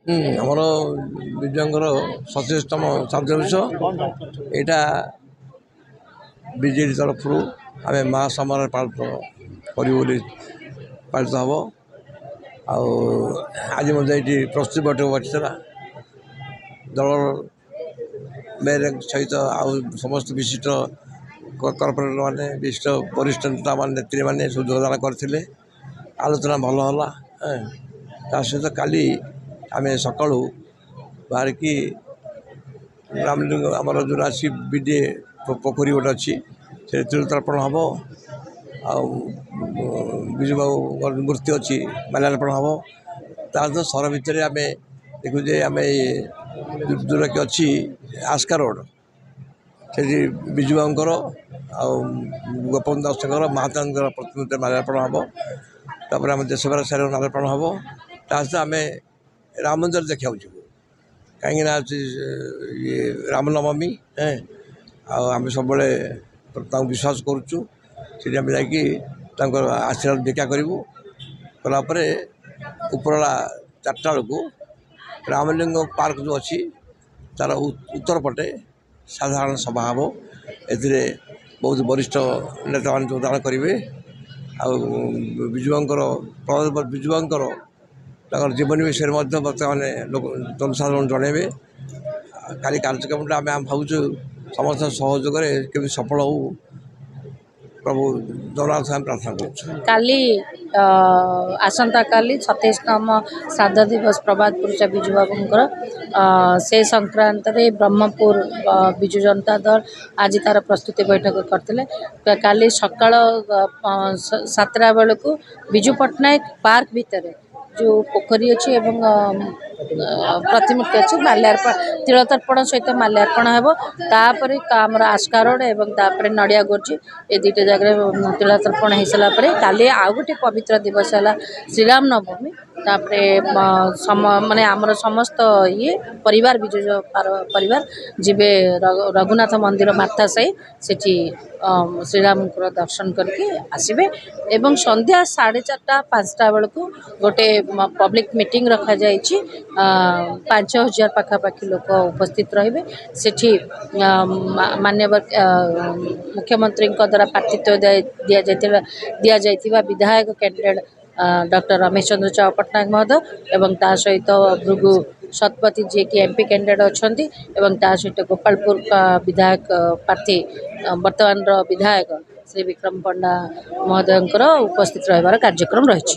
ଆମର ବିଜୟଙ୍କର 37ତମ କାର୍ଯ୍ୟବର୍ଷ ଏଇଟା ବିଜେଡି ତରଫରୁ ଆମେ ମହାସମାରୋହ ପାଳିତ କରିବୁ ବୋଲି ପାଳିତ ହେବ। ଆଉ ଆଜି ମଧ୍ୟ ଏଇଠି ପ୍ରସ୍ତୁତି ବୈଠକ ବସିଥିଲା। ଦଳର ମେୟର ସହିତ ଆଉ ସମସ୍ତ ବିଶିଷ୍ଟ କର୍ପୋରେଟର ମାନେ ବିଶିଷ୍ଟ ବରିଷ୍ଠ ନେତାମାନେ ନେତ୍ରୀମାନେ ସବୁ ଯୋଗଦାନ କରିଥିଲେ। ଆଲୋଚନା ଭଲ ହେଲା। ତା ସହିତ କାଲି ଆମେ ସକାଳୁ ବାହାରିକି ରାମଲିଙ୍ଗ ଆମର ଯେଉଁ ରାଶି ବିଡ଼ିଏ ପୋଖରୀ ଗୋଟେ ଅଛି ସେ ତିଳତର୍ପଣ ହେବ। ଆଉ ବିଜୁବାବୁଙ୍କର ମୂର୍ତ୍ତି ଅଛି ମାଲ୍ୟାର୍ପଣ ହେବ। ତା ସହିତ ସହର ଭିତରେ ଆମେ ଦେଖୁ ଯେ ଆମେ ଯେଉଁଟାକି ଅଛି ଆସ୍କା ରୋଡ଼ ସେଠି ବିଜୁବାବୁଙ୍କର ଆଉ ଗୋପବନ୍ଧୁ ଦାସଙ୍କର ମହାତ୍ମାଙ୍କର ପ୍ରତିମୂର୍ତ୍ତିରେ ମାଲ୍ୟାର୍ପଣ ହେବ। ତାପରେ ଆମେ ଦେଶବରା ସାହିରେ ମାଲ୍ୟାର୍ପଣ ହେବ। ତା ସହିତ ଆମେ ରାମ ମନ୍ଦିର ଦେଖିବାକୁ ଯିବୁ, କାହିଁକିନା ଇଏ ରାମନବମୀ। ଆଉ ଆମେ ସବୁବେଳେ ତାଙ୍କୁ ବିଶ୍ୱାସ କରୁଛୁ। ସେଠି ଆମେ ଯାଇକି ତାଙ୍କର ଆଶୀର୍ବାଦ ଭିକ୍ଷା କରିବୁ। କଲା ପରେ ଉପରବେଳା 4ଟା ବେଳକୁ ରାମଲିଙ୍ଗ ପାର୍କ ଯେଉଁ ଅଛି ତା'ର ଉତ୍ତର ପଟେ ସାଧାରଣ ସଭା ହେବ। ଏଥିରେ ବହୁତ ବରିଷ୍ଠ ନେତାମାନେ ଯୋଗଦାନ କରିବେ। ଆଉ ବିଜୁବାବୁଙ୍କର ତାଙ୍କର ଜୀବନୀ ବିଷୟରେ ମଧ୍ୟ ବର୍ତ୍ତମାନ ଜନସାଧାରଣ ଜଣାଇବେ। କାଲି କାର୍ଯ୍ୟକ୍ରମଟା ଆମେ ଭାବୁଛୁ ସମସ୍ତଙ୍କ ସହଯୋଗରେ କେମିତି ସଫଳ ହେଉ ପ୍ରଭୁ ଜଗନ୍ନାଥ ଆମେ ପ୍ରାର୍ଥନା କରୁଛୁ। କାଲି ଆସନ୍ତାକାଲି 27ତମ ଶ୍ରାଦ୍ଧ ଦିବସ ପ୍ରଭାତ ପୁରୁଷ ବିଜୁବାବୁଙ୍କର ସେ ସଂକ୍ରାନ୍ତରେ ବ୍ରହ୍ମପୁର ବିଜୁ ଜନତା ଦଳ ଆଜି ତା'ର ପ୍ରସ୍ତୁତି ବୈଠକ କରିଥିଲେ। କାଲି ସକାଳ 7ଟା ବେଳକୁ ବିଜୁ ପଟ୍ଟନାୟକ ପାର୍କ ଭିତରେ ଯେଉଁ ପୋଖରୀ ଅଛି ଏବଂ ପ୍ରତିମୂର୍ତ୍ତି ଅଛି ତିଳତର୍ପଣ ସହିତ ମାଲ୍ୟାର୍ପଣ ହେବ। ତାପରେ ଆମର ଆସ୍କା ରୋଡ଼ ଏବଂ ତାପରେ ନଡ଼ିଆ ଗୋର୍ଜି ଏ ଦୁଇଟା ଜାଗାରେ ତିଳତର୍ପଣ ହେଇସାରିଲା ପରେ କାଲି ଆଉ ଗୋଟେ ପବିତ୍ର ଦିବସ ହେଲା ଶ୍ରୀରାମ ନବମୀ। ତାପରେ ମାନେ ଆମର ସମସ୍ତ ପରିବାର ବିଜୁ ପରିବାର ଯିବେ ରଘୁନାଥ ମନ୍ଦିର ମାତା ସାହି, ସେଠି ଶ୍ରୀରାମଙ୍କର ଦର୍ଶନ କରିକି ଆସିବେ। ଏବଂ ସନ୍ଧ୍ୟା 4:30 5ଟା ବେଳକୁ ଗୋଟେ ପବ୍ଲିକ୍ ମିଟିଂ ରଖାଯାଇଛି। 5000 ପାଖାପାଖି ଲୋକ ଉପସ୍ଥିତ ରହିବେ। ସେଠି ମାନ୍ୟବର ମୁଖ୍ୟମନ୍ତ୍ରୀଙ୍କ ଦ୍ୱାରା ପ୍ରାର୍ଥିତ୍ୱ ଦିଆଯାଇଥିବା ବିଧାୟକ କ୍ୟାଣ୍ଡିଡେଟ୍ ଡକ୍ଟର ରମେଶ ଚନ୍ଦ୍ର ଚ୍ୟାଉ ପଟ୍ଟନାୟକ ମହୋଦୟ ଏବଂ ତା ସହିତ ଭୃଗୁ ଶତପଥୀ ଯିଏକି MP କ୍ୟାଣ୍ଡିଡେଟ୍ ଅଛନ୍ତି ଏବଂ ତା ସହିତ ଗୋପାଳପୁର ବିଧାୟକ ପ୍ରାର୍ଥୀ ବର୍ତ୍ତମାନର ବିଧାୟକ ଶ୍ରୀ ବିକ୍ରମ ପଣ୍ଡା ମହୋଦୟଙ୍କର ଉପସ୍ଥିତ ରହିବାର କାର୍ଯ୍ୟକ୍ରମ ରହିଛି।